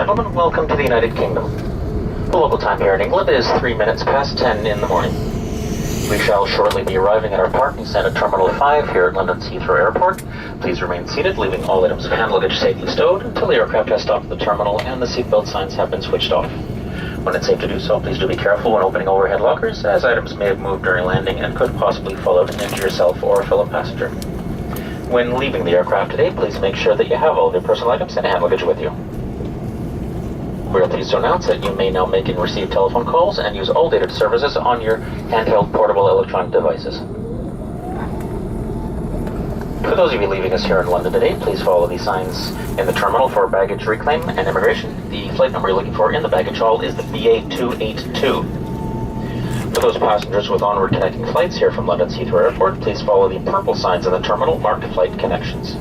gentlemen, welcome to the United Kingdom. The local time here in England is 3 minutes past 10 in the morning. We shall shortly be arriving at our parking stand at Terminal 5 here at London's Heathrow Airport. Please remain seated, leaving all items of hand luggage safely stowed until the aircraft has stopped at the terminal and the seatbelt signs have been switched off. When it's safe to do so, please do be careful when opening overhead lockers, as items may have moved during landing and could possibly fall out and injure yourself or a fellow passenger. When leaving the aircraft today, please make sure that you have all of your personal items and hand luggage with you. We are pleased to announce that you may now make and receive telephone calls and use all data services on your handheld portable electronic devices. For those of you leaving us here in London today, please follow the signs in the terminal for baggage reclaim and immigration. The flight number you're looking for in the baggage hall is the BA282. For those passengers with onward connecting flights here from London's Heathrow Airport, please follow the purple signs in the terminal marked Flight Connections.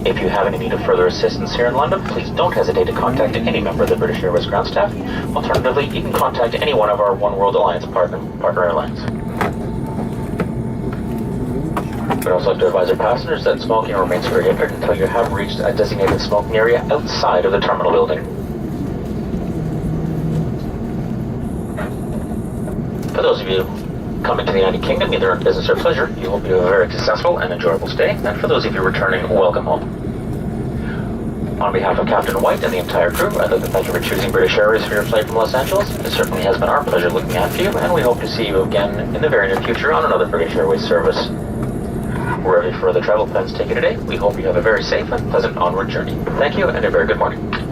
If you have any need of further assistance here in London, please don't hesitate to contact any member of the British Airways ground staff. Alternatively, you can contact any one of our One World Alliance partner airlines. We'd also like to advise our passengers that smoking remains prohibited until you have reached a designated smoking area outside of the terminal building. For those of you coming to the United Kingdom, either on business or pleasure, we hope you have a very successful and enjoyable stay. And for those of you returning, welcome home. On behalf of Captain White and the entire crew, I'd like to thank you for choosing British Airways for your flight from Los Angeles. It certainly has been our pleasure looking after you, and we hope to see you again in the very near future on another British Airways service. Wherever your further travel plans take you today, we hope you have a very safe and pleasant onward journey. Thank you, and a very good morning.